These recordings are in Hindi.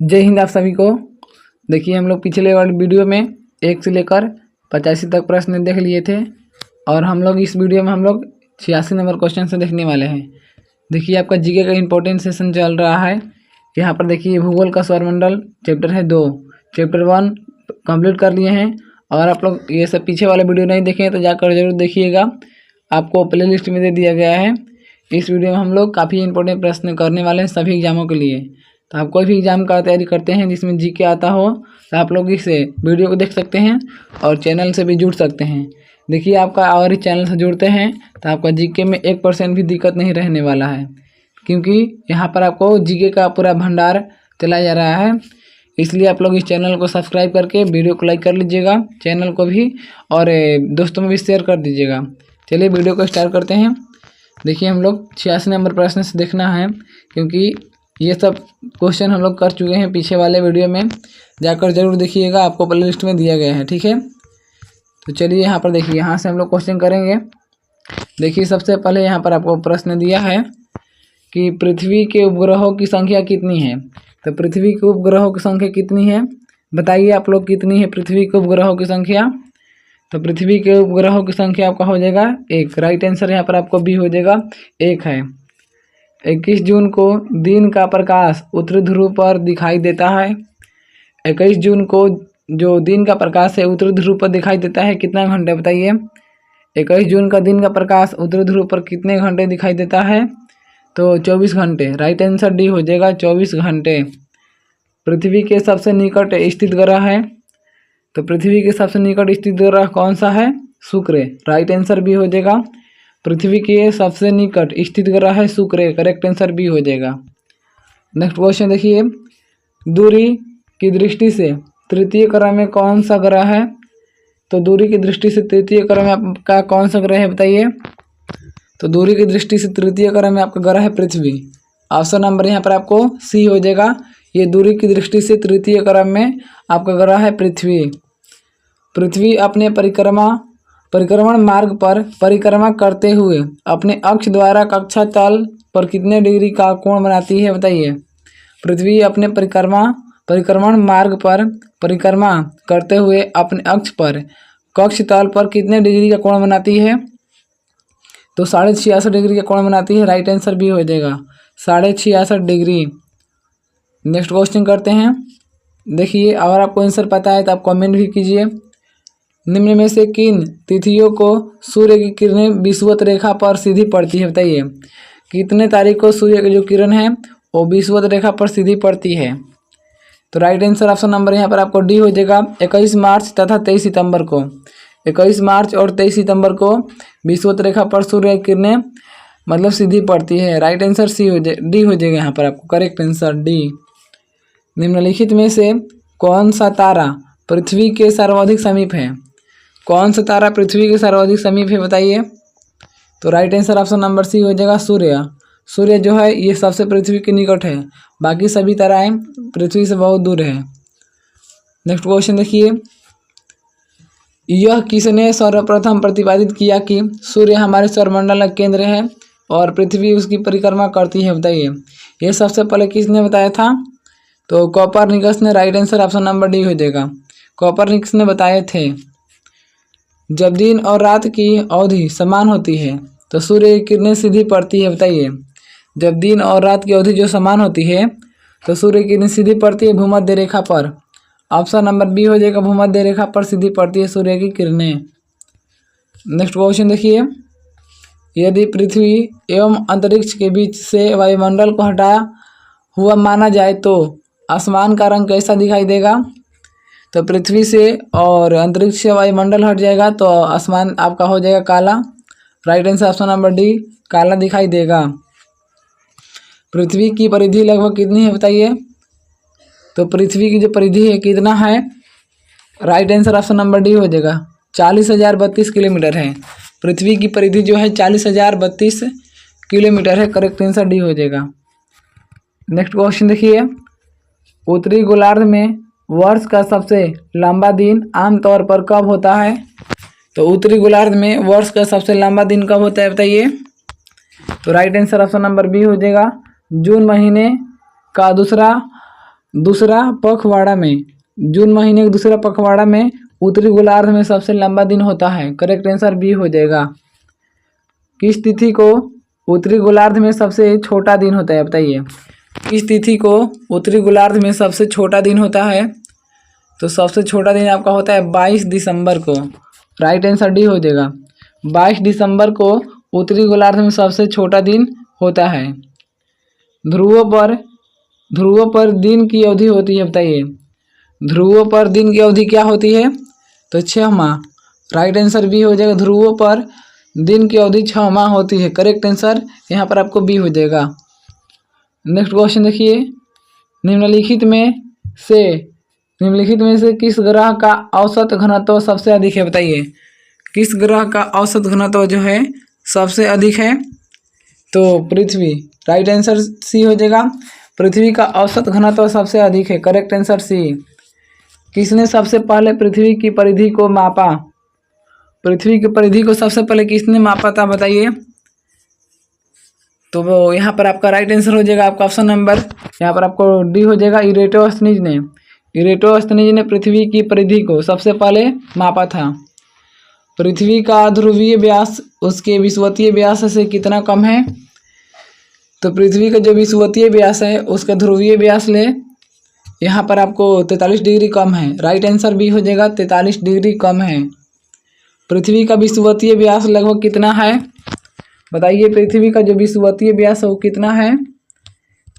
जय हिंद आप सभी को। देखिए हम लोग पिछले वाले वीडियो में 1 से लेकर 85 तक प्रश्न देख लिए थे और हम लोग इस वीडियो में 86 नंबर क्वेश्चन से देखने वाले हैं। देखिए आपका जीके का इम्पोर्टेंट सेशन चल रहा है। यहाँ पर देखिए भूगोल का सौरमंडल चैप्टर है 2, चैप्टर 1 कंप्लीट कर लिए हैं। और आप लोग ये सब पीछे वाले वीडियो नहीं देखे तो जाकर जरूर देखिएगा, आपको प्ले लिस्ट में दे दिया गया है। इस वीडियो में हम लोग काफ़ी इंपॉर्टेंट प्रश्न करने वाले हैं सभी एग्जामों के लिए। तो आप कोई भी एग्जाम का तैयारी करते हैं जिसमें जीके आता हो तो आप लोग इस वीडियो को देख सकते हैं और चैनल से भी जुड़ सकते हैं। देखिए आपका और इस चैनल से जुड़ते हैं तो आपका जीके में 1% भी दिक्कत नहीं रहने वाला है, क्योंकि यहाँ पर आपको जीके का पूरा भंडार चला जा रहा है। इसलिए आप लोग इस चैनल को सब्सक्राइब करके वीडियो को लाइक कर लीजिएगा, चैनल को भी, और दोस्तों में भी शेयर कर दीजिएगा। चलिए वीडियो को स्टार्ट करते हैं। देखिए हम लोग 86 नंबर प्रश्न से देखना है, क्योंकि ये सब क्वेश्चन हम लोग कर चुके हैं पिछले वाले वीडियो में। जाकर जरूर देखिएगा, आपको प्ले लिस्ट में दिया गया है, ठीक है। तो चलिए यहाँ पर देखिए, यहाँ से हम लोग क्वेश्चन करेंगे। देखिए सबसे पहले यहाँ पर आपको प्रश्न दिया है कि पृथ्वी के उपग्रहों की संख्या कितनी है। तो पृथ्वी के उपग्रहों की संख्या कितनी है बताइए आप लोग, कितनी है पृथ्वी के उपग्रहों की संख्या। तो पृथ्वी के उपग्रहों की संख्या आपका हो जाएगा 1। राइट आंसर यहाँ पर आपको बी हो जाएगा, 1 है। 21 जून को दिन का प्रकाश उत्तरी ध्रुव पर दिखाई देता है। 21 जून को जो दिन का प्रकाश है उत्तरी ध्रुव पर दिखाई देता है, कितना घंटे बताइए। 21 जून का दिन का प्रकाश उत्तरी ध्रुव पर कितने घंटे दिखाई देता है। तो 24 घंटे। राइट आंसर डी हो जाएगा, 24 घंटे। पृथ्वी के सबसे निकट स्थित ग्रह है। तो पृथ्वी के सबसे निकट स्थित ग्रह कौन सा है, शुक्र। राइट आंसर भी हो जाएगा, पृथ्वी के सबसे निकट स्थित ग्रह है शुक्र। करेक्ट आंसर भी हो जाएगा। नेक्स्ट क्वेश्चन देखिए, दूरी की दृष्टि से तृतीय क्रम में कौन सा ग्रह है। तो दूरी की दृष्टि से तृतीय क्रम में आपका कौन सा ग्रह है बताइए। तो दूरी की दृष्टि से तृतीय क्रम में आपका ग्रह है पृथ्वी। ऑप्शन नंबर यहाँ पर आपको सी हो जाएगा। ये दूरी की दृष्टि से तृतीय क्रम में आपका ग्रह है पृथ्वी। पृथ्वी अपने परिक्रमण मार्ग पर परिक्रमा करते हुए अपने अक्ष द्वारा कक्षा तल पर कितने डिग्री का कोण बनाती है बताइए। पृथ्वी अपने परिक्रमण मार्ग पर परिक्रमा करते हुए अपने अक्ष पर कक्ष तल पर कितने डिग्री का कोण बनाती है। तो 66.5 डिग्री का कोण बनाती है। राइट आंसर भी हो जाएगा, 66.5 डिग्री। नेक्स्ट क्वेश्चन करते हैं। देखिए अगर आपको आंसर पता है तो आप कमेंट भी कीजिए। निम्न में से किन तिथियों को सूर्य की किरणें विषुवत रेखा पर सीधी पड़ती है बताइए। कितने तारीख को सूर्य की जो किरण है वो विषुवत रेखा पर सीधी पड़ती है। तो राइट आंसर ऑप्शन नंबर यहाँ पर आपको डी हो जाएगा, 21 मार्च तथा 23 सितंबर को। 21 मार्च और 23 सितंबर को विषुवत रेखा पर सूर्य की किरणें मतलब सीधी पड़ती है। राइट आंसर सी हो जाए, डी हो जाएगा यहाँ पर आपको करेक्ट आंसर डी। निम्नलिखित में से कौन सा तारा पृथ्वी के सर्वाधिक समीप है। कौन सा तारा पृथ्वी के सर्वाधिक समीप है बताइए। तो right answer option number C हो जाएगा, सूर्य। सूर्य जो है ये सबसे पृथ्वी के निकट है, बाकी सभी ताराएं पृथ्वी से बहुत दूर है। नेक्स्ट क्वेश्चन देखिए, यह किसने सर्वप्रथम प्रतिपादित किया कि सूर्य हमारे सौरमंडल का केंद्र है और पृथ्वी उसकी परिक्रमा करती है बताइए। ये सबसे पहले किसने बताया था। तो कोपरनिकस ने। Right answer option number D हो जाएगा, कोपरनिकस ने बताए थे। जब दिन और रात की अवधि समान होती है तो सूर्य की किरणें सीधी पड़ती है बताइए। जब दिन और रात की अवधि जो समान होती है तो सूर्य की किरणें सीधी पड़ती है भूमध्य रेखा पर। ऑप्शन नंबर बी हो जाएगा, भूमध्य रेखा पर सीधी पड़ती है सूर्य की किरणें। नेक्स्ट क्वेश्चन देखिए, यदि पृथ्वी एवं अंतरिक्ष के बीच से वायुमंडल को हटाया हुआ माना जाए तो आसमान का रंग कैसा दिखाई देगा। तो पृथ्वी से और अंतरिक्ष से वायुमंडल हट जाएगा तो आसमान आपका हो जाएगा काला। Right answer option number D, काला दिखाई देगा। पृथ्वी की परिधि लगभग कितनी है बताइए। तो पृथ्वी की जो परिधि है कितना है। Right answer option number D हो जाएगा, 40,032 किलोमीटर है। पृथ्वी की परिधि जो है 40,032 किलोमीटर है। करेक्ट आंसर डी हो जाएगा। नेक्स्ट क्वेश्चन देखिए, उत्तरी गोलार्ध में वर्ष का सबसे लंबा दिन आमतौर पर कब होता है। तो उत्तरी गोलार्ध में वर्ष का सबसे लंबा दिन कब होता है बताइए। तो right answer option number B हो जाएगा, जून महीने का दूसरा दूसरा पखवाड़ा में, जून महीने के दूसरा पखवाड़ा में उत्तरी गोलार्ध में सबसे लंबा दिन होता है। करेक्ट आंसर बी हो जाएगा। किस तिथि को उत्तरी गोलार्ध में सबसे छोटा दिन होता है, बताइए। किस तिथि को उत्तरी गोलार्ध में सबसे छोटा दिन होता है? तो सबसे छोटा दिन आपका होता है 22 दिसंबर को। राइट आंसर डी हो जाएगा। 22 दिसंबर को उत्तरी गोलार्ध में सबसे छोटा दिन होता है। ध्रुवों पर दिन की अवधि होती है, बताइए। ध्रुवों पर दिन की अवधि क्या होती है? तो 6 माह। राइट आंसर बी हो जाएगा। ध्रुवों पर दिन की अवधि 6 माह होती है। करेक्ट आंसर यहाँ पर आपको बी हो जाएगा। नेक्स्ट क्वेश्चन देखिए, निम्नलिखित में से किस ग्रह का औसत घनत्व सबसे अधिक है, बताइए। किस ग्रह का औसत घनत्व जो है सबसे अधिक है? तो पृथ्वी। राइट आंसर सी हो जाएगा। पृथ्वी का औसत घनत्व सबसे अधिक है। Correct answer C. किसने सबसे पहले पृथ्वी की परिधि को मापा? पृथ्वी की परिधि को सबसे पहले किसने मापा था, बताइए। तो वो यहाँ पर आपका राइट आंसर हो जाएगा आपका ऑप्शन नंबर, यहाँ पर आपको डी हो जाएगा। इरेटोस्थनीज ने पृथ्वी की परिधि को सबसे पहले मापा था। पृथ्वी का ध्रुवीय व्यास उसके विषुवतीय व्यास से कितना कम है? तो पृथ्वी का जो विषुवतीय व्यास है उसका ध्रुवीय व्यास ले यहाँ पर आपको 43 डिग्री कम है। राइट आंसर बी हो जाएगा, 43 डिग्री कम है। पृथ्वी का विषुवतीय व्यास लगभग कितना है, बताइए। पृथ्वी का जो विषुवतीय व्यास है वो कितना है?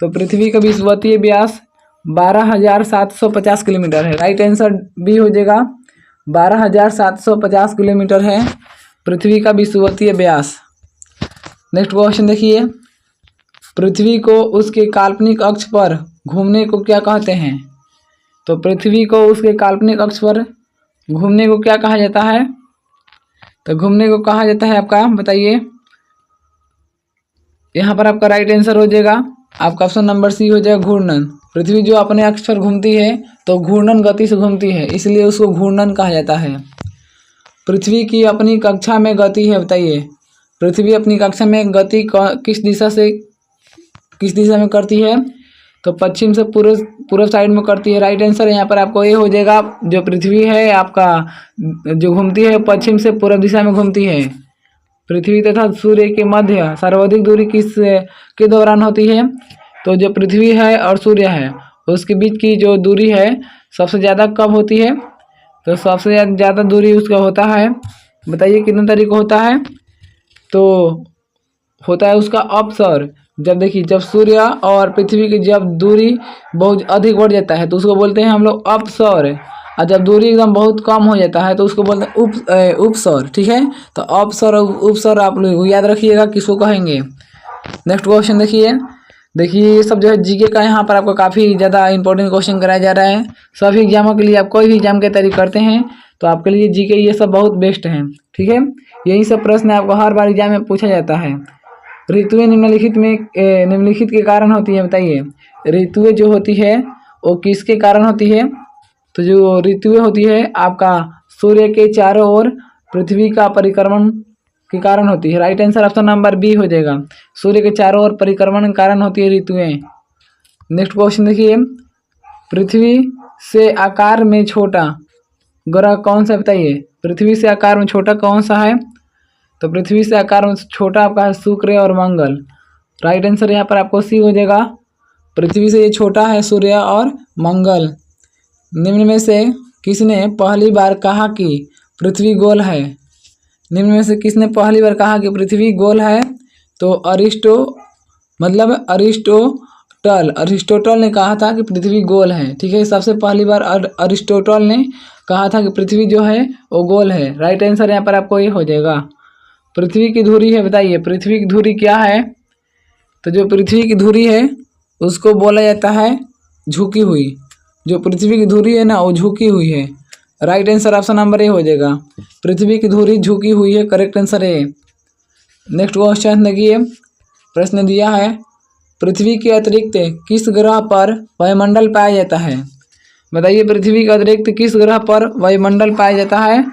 तो पृथ्वी का विषुवतीय व्यास 12,750 किलोमीटर है। राइट आंसर बी हो जाएगा। 12,750 किलोमीटर है पृथ्वी का विषुवतीय व्यास। नेक्स्ट क्वेश्चन देखिए, पृथ्वी को उसके काल्पनिक अक्ष पर घूमने को क्या कहते हैं? तो पृथ्वी को उसके काल्पनिक अक्ष पर घूमने को क्या कहा जाता है? तो घूमने को कहा जाता है आपका, बताइए। यहाँ पर आपका राइट आंसर हो जाएगा आपका ऑप्शन नंबर सी हो जाएगा, घूर्णन। पृथ्वी जो अपने अक्ष पर घूमती है तो घूर्णन गति से घूमती है, इसलिए उसको घूर्णन कहा जाता है। पृथ्वी की अपनी कक्षा में गति है, बताइए। पृथ्वी अपनी कक्षा में गति किस दिशा में करती है? तो पश्चिम से पूर्व साइड में करती है। राइट आंसर यहाँ पर आपको ये हो जाएगा, जो पृथ्वी है आपका जो घूमती है पश्चिम से पूर्व दिशा में घूमती है। पृथ्वी तथा सूर्य के मध्य सर्वाधिक दूरी किस के दौरान होती है? तो जो पृथ्वी है और सूर्य है उसके बीच की जो दूरी है सबसे ज़्यादा कब होती है? तो सबसे ज़्यादा दूरी उसका होता है, बताइए कितने तरीके होता है? तो होता है उसका अपसर। जब देखिए, जब सूर्य और पृथ्वी की जब दूरी बहुत अधिक बढ़ जाता है तो उसको बोलते हैं हम लोग अपसर, और जब दूरी एकदम बहुत कम हो जाता है तो उसको बोलते हैं उपसर। ठीक है, तो अपसर और उपसर आप लोग याद रखिएगा किसको कहेंगे। नेक्स्ट क्वेश्चन देखिए ये सब जो है जीके का यहाँ पर आपको काफ़ी ज़्यादा इंपॉर्टेंट क्वेश्चन कराया जा रहा है। सभी एग्जामों के लिए, आप कोई भी एग्जाम की तैयारी करते हैं तो आपके लिए जीके ये सब बहुत बेस्ट हैं। ठीक है, यही सब प्रश्न आपको हर बार एग्जाम में पूछा जाता है। ऋतुएं निम्नलिखित के कारण होती है, बताइए। ऋतुएं जो होती है वो किसके कारण होती है? तो जो ऋतुएं होती है आपका सूर्य के चारों ओर पृथ्वी का परिक्रमण के कारण होती है। Right answer option number B हो जाएगा। सूर्य के चारों ओर परिक्रमण के कारण होती है ऋतुएं। नेक्स्ट क्वेश्चन देखिए, पृथ्वी से आकार में छोटा ग्रह कौन सा, बताइए। पृथ्वी से आकार में छोटा कौन सा है? तो पृथ्वी से आकार में छोटा आपका है शुक्र और मंगल। राइट आंसर यहाँ पर आपको सी हो जाएगा। पृथ्वी से ये छोटा है सूर्य और मंगल। निम्न में से किसने पहली बार कहा कि पृथ्वी गोल है? निम्न में से किसने पहली बार कहा कि पृथ्वी गोल है? तो अरिस्टोटल ने कहा था कि पृथ्वी गोल है। ठीक है, सबसे पहली बार अरिस्टोटल ने कहा था कि पृथ्वी जो है वो गोल है। राइट आंसर यहाँ पर आपको ये हो जाएगा। पृथ्वी की धुरी है, बताइए। पृथ्वी की धुरी क्या है? तो जो पृथ्वी की धुरी है उसको बोला जाता है झुकी हुई। जो पृथ्वी की धुरी है ना वो झुकी हुई है। Right answer option number A हो जाएगा। पृथ्वी की धुरी झुकी हुई है। Correct answer A. Next question देखिए, प्रश्न दिया है, पृथ्वी के अतिरिक्त किस ग्रह पर वायुमंडल पाया जाता है? बताइए, पृथ्वी के अतिरिक्त किस ग्रह पर वायुमंडल पाया जाता है?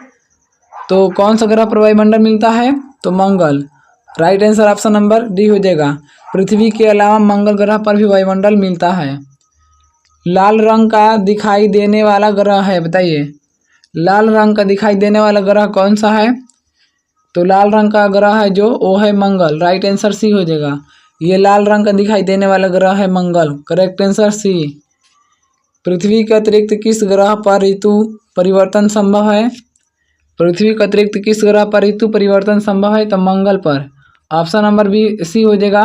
तो कौन सा ग्रह पर वायुमंडल मिलता है? तो Mangal. Right answer option number D हो जाएगा। पृथ्वी के अलावा मंगल ग्रह पर भी वायुमंडल मिलता है। लाल रंग का दिखाई देने वाला ग्रह है, बताइए लाल रंग का दिखाई देने वाला ग्रह कौन सा है? तो लाल रंग का ग्रह है जो वो है मंगल, राइट आंसर सी हो जाएगा। ये लाल रंग का दिखाई देने वाला ग्रह है मंगल, करेक्ट आंसर सी। पृथ्वी के अतिरिक्त किस ग्रह पर ऋतु परिवर्तन संभव है? पृथ्वी के अतिरिक्त किस ग्रह पर ऋतु परिवर्तन संभव है? तो मंगल पर, ऑप्शन नंबर बी सी हो जाएगा।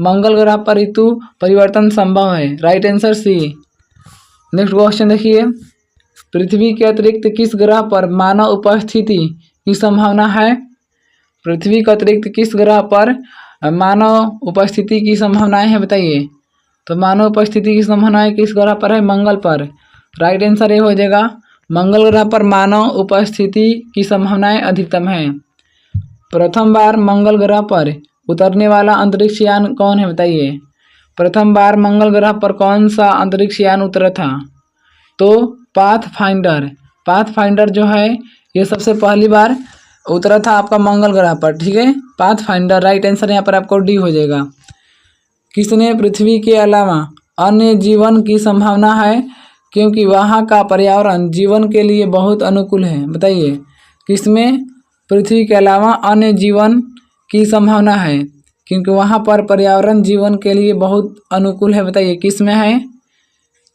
मंगल ग्रह पर ऋतु परिवर्तन संभव है, right answer C. Next question देखिए, पृथ्वी के अतिरिक्त किस ग्रह पर मानव उपस्थिति की संभावना है? पृथ्वी के अतिरिक्त किस ग्रह पर मानव उपस्थिति की संभावनाएं है, बताइए। तो मानव उपस्थिति की संभावनाएं किस ग्रह पर है? मंगल पर, राइट आंसर ये हो जाएगा। मंगल ग्रह पर मानव उपस्थिति की संभावनाएं अधिकतम है। प्रथम बार मंगल ग्रह पर उतरने वाला अंतरिक्ष यान कौन है, बताइए। प्रथम बार मंगल ग्रह पर कौन सा अंतरिक्ष यान उतरा था? तो पाथफाइंडर। पाथफाइंडर जो है ये सबसे पहली बार उतरा था आपका मंगल ग्रह पर, ठीक है, पाथफाइंडर, राइट आंसर यहाँ पर आपको डी हो जाएगा। किसने पृथ्वी के अलावा अन्य जीवन की संभावना है क्योंकि वहाँ का पर्यावरण जीवन के लिए बहुत अनुकूल है, बताइए। किसमें पृथ्वी के अलावा अन्य जीवन की संभावना है क्योंकि वहाँ पर पर्यावरण जीवन के लिए बहुत अनुकूल है, बताइए किस में है?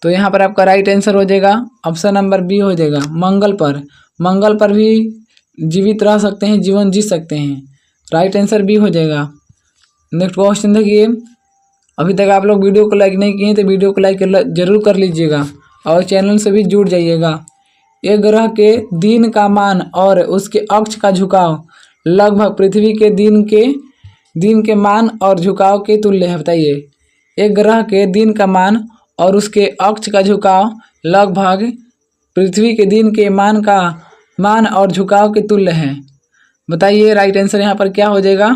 तो यहाँ पर आपका राइट आंसर हो जाएगा, ऑप्शन नंबर बी हो जाएगा, मंगल पर। मंगल पर भी जीवित रह सकते हैं, जीवन जी सकते हैं, राइट आंसर बी हो जाएगा। नेक्स्ट क्वेश्चन देखिए, अभी तक आप लोग वीडियो को लाइक नहीं किए तो वीडियो को लाइक जरूर कर लीजिएगा और चैनल से भी जुड़ जाइएगा। एक ग्रह के दिन का मान और उसके अक्ष का झुकाव लगभग पृथ्वी के दिन के मान और झुकाव के तुल्य है, बताइए। एक ग्रह के दिन का मान और उसके अक्ष का झुकाव लगभग पृथ्वी के दिन के मान और झुकाव के तुल्य है, बताइए। राइट आंसर यहाँ पर क्या हो जाएगा?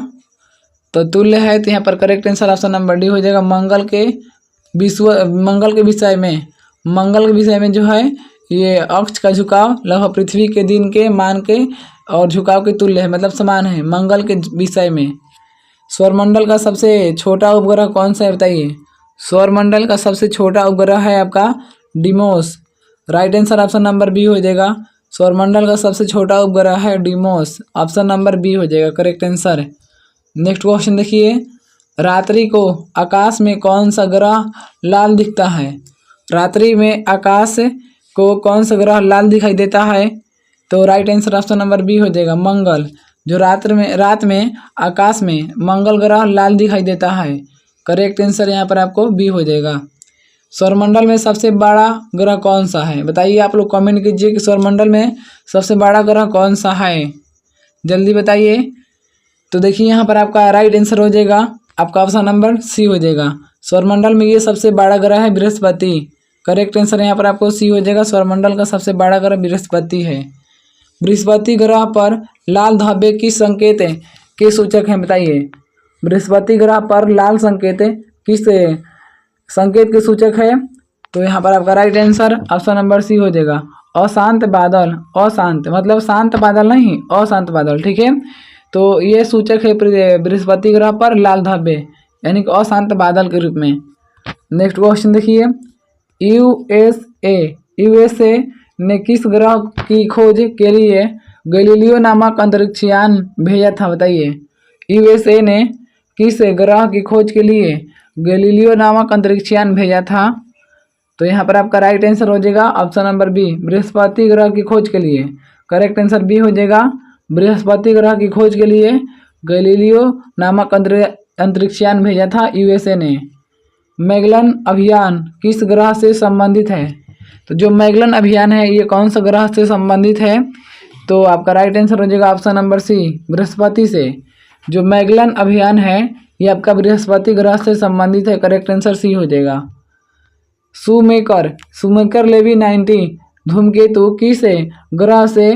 तो तुल्य है, तो यहाँ पर correct answer option number D हो जाएगा। मंगल के विषय में जो है ये अक्ष का झुकाव लगभग पृथ्वी के दिन के मान के और झुकाव के तुल्य है, मतलब समान है मंगल के विषय में। सौरमंडल का सबसे छोटा उपग्रह कौन सा है, बताइए। सौरमंडल का सबसे छोटा उपग्रह है आपका Deimos, right answer option number B हो जाएगा। सौरमंडल का सबसे छोटा उपग्रह है डिमोस, ऑप्शन नंबर बी हो जाएगा करेक्ट आंसर। नेक्स्ट क्वेश्चन देखिए, रात्रि को आकाश में कौन सा ग्रह लाल दिखता है? रात्रि में आकाश को कौन सा ग्रह लाल दिखाई देता है? तो right answer option number B हो जाएगा, मंगल। जो रात में आकाश में मंगल ग्रह लाल दिखाई देता है, करेक्ट आंसर यहाँ पर आपको बी हो जाएगा। सौरमंडल में सबसे बड़ा ग्रह कौन सा है, बताइए। आप लोग कमेंट कीजिए कि सौरमंडल में सबसे बड़ा ग्रह कौन सा है, जल्दी बताइए। तो देखिए यहाँ पर आपका राइट आंसर हो जाएगा, आपका ऑप्शन नंबर सी हो जाएगा। सौरमंडल में ये सबसे बड़ा ग्रह है बृहस्पति, करेक्ट आंसर यहाँ पर आपको सी हो जाएगा। सौरमंडल का सबसे बड़ा ग्रह बृहस्पति है। बृहस्पति ग्रह पर लाल धब्बे किस संकेत के सूचक हैं, बताइए। बृहस्पति ग्रह पर लाल संकेत किस संकेत के सूचक है? तो यहाँ पर आपका right answer option number C हो जाएगा, अशांत बादल। अशांत मतलब शांत बादल नहीं, अशांत बादल, ठीक है। तो ये सूचक है बृहस्पति ग्रह पर लाल धब्बे, यानी कि अशांत बादल के रूप में। नेक्स्ट क्वेश्चन देखिए, यूएसए ने किस ग्रह की खोज के लिए गैलीलियो नामक अंतरिक्ष यान भेजा था, बताइए। यूएसए ने किस ग्रह की खोज के लिए गैलीलियो नामक अंतरिक्ष यान भेजा था? तो यहाँ पर आपका राइट आंसर हो जाएगा ऑप्शन नंबर बी, बृहस्पति ग्रह की खोज के लिए, करेक्ट आंसर बी हो जाएगा। बृहस्पति ग्रह की खोज के लिए गैलीलियो नामक अंतरिक्ष यान भेजा था यूएसए ने। मैगलन अभियान किस ग्रह से संबंधित है? तो जो मैगलन अभियान है ये कौन सा ग्रह से संबंधित है? तो आपका राइट आंसर हो जाएगा ऑप्शन नंबर सी, बृहस्पति से। जो मैगलन अभियान है ये आपका बृहस्पति ग्रह से संबंधित है, करेक्ट आंसर सी हो जाएगा। सुमेकर लेवी 90 धूमकेतु किस ग्रह से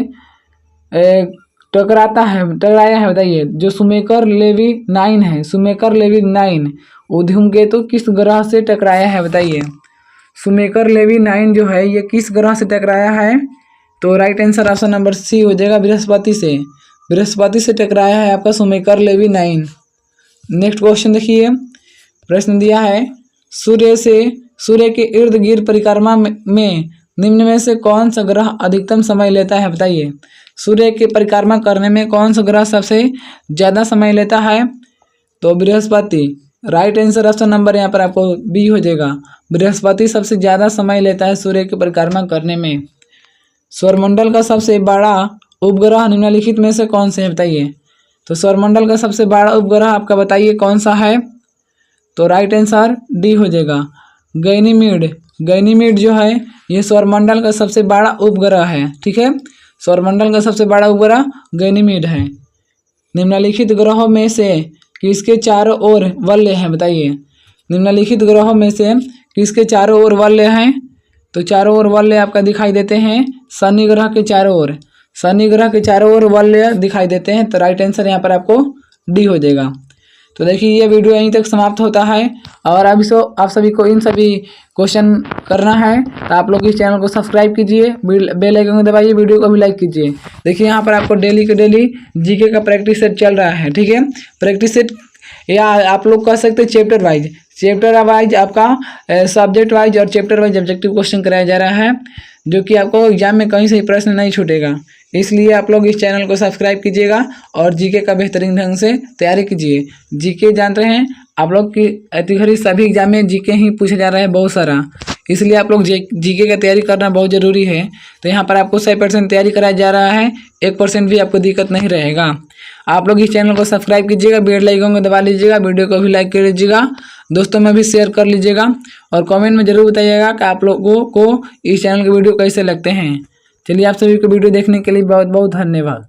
टकराया है, बताइए। जो सुमेकर लेवी 9 है, सुमेकर लेवी 9 वो धूमकेतु किस ग्रह से टकराया है, बताइए। सुमेकर लेवी 9 जो है ये किस ग्रह से टकराया है? तो right answer option number C हो जाएगा, बृहस्पति से। बृहस्पति से टकराया है आपका सुमेकर लेवी 9। नेक्स्ट क्वेश्चन देखिए, प्रश्न दिया है, सूर्य से सूर्य के इर्द गिर्द परिक्रमा में निम्न में से कौन सा ग्रह अधिकतम समय लेता है, बताइए। सूर्य की परिक्रमा करने में कौन सा ग्रह सबसे ज़्यादा समय लेता है? तो Brihaspati. Right answer option number यहाँ पर आपको बी हो जाएगा। बृहस्पति सबसे ज़्यादा समय लेता है सूर्य की परिक्रमा करने में। सौरमंडल का सबसे बड़ा उपग्रह निम्नलिखित में से कौन से है, बताइए। तो सौरमंडल का सबसे बड़ा उपग्रह आपका बताइए कौन सा है? तो राइट आंसर डी हो जाएगा, गैनीमीड। गैनीमीड जो है ये सौरमंडल का सबसे बड़ा उपग्रह है, ठीक है। सौरमंडल का सबसे बड़ा उपग्रह गैनीमीड है। निम्नलिखित ग्रहों में से किसके चारों ओर वलय है, बताइए। निम्नलिखित ग्रहों में से किसके चारों ओर वलय हैं? तो चारों ओर वलय आपका दिखाई देते हैं शनि ग्रह के चारों ओर। शनि ग्रह के चारों ओर वलय दिखाई देते हैं, तो राइट आंसर यहाँ पर आपको डी हो जाएगा। तो देखिए ये वीडियो यहीं तक समाप्त होता है। और अभी आप सभी को इन सभी क्वेश्चन करना है तो आप लोग इस चैनल को सब्सक्राइब कीजिए, बेल आइकन को दबाइए, वीडियो को भी लाइक कीजिए। देखिए यहाँ पर आपको डेली के डेली जीके का प्रैक्टिस सेट चल रहा है, ठीक है। प्रैक्टिस सेट या आप लोग कह सकते हैं चैप्टर वाइज आपका सब्जेक्ट वाइज और चैप्टर वाइज ऑब्जेक्टिव क्वेश्चन कराया जा रहा है, जो कि आपको एग्जाम में कहीं से प्रश्न नहीं छूटेगा। इसलिए आप लोग इस चैनल को सब्सक्राइब कीजिएगा और जीके का बेहतरीन ढंग से तैयारी कीजिए। जीके जानते हैं आप लोग की अतिघड़ी सभी एग्जाम में जीके ही पूछा जा रहा है बहुत सारा, इसलिए आप लोग जीके का तैयारी करना बहुत ज़रूरी है। तो यहाँ पर आपको 100% तैयारी कराया जा रहा है, 1% भी आपको दिक्कत नहीं रहेगा। आप लोग इस चैनल को सब्सक्राइब कीजिएगा, बेल आइकन को दबा लीजिएगा, वीडियो को भी लाइक कर लीजिएगा, दोस्तों में भी शेयर कर लीजिएगा और कमेंट में ज़रूर बताइएगा कि आप लोगों को इस चैनल के वीडियो कैसे लगते हैं। चलिए आप सभी को वीडियो देखने के लिए बहुत बहुत धन्यवाद।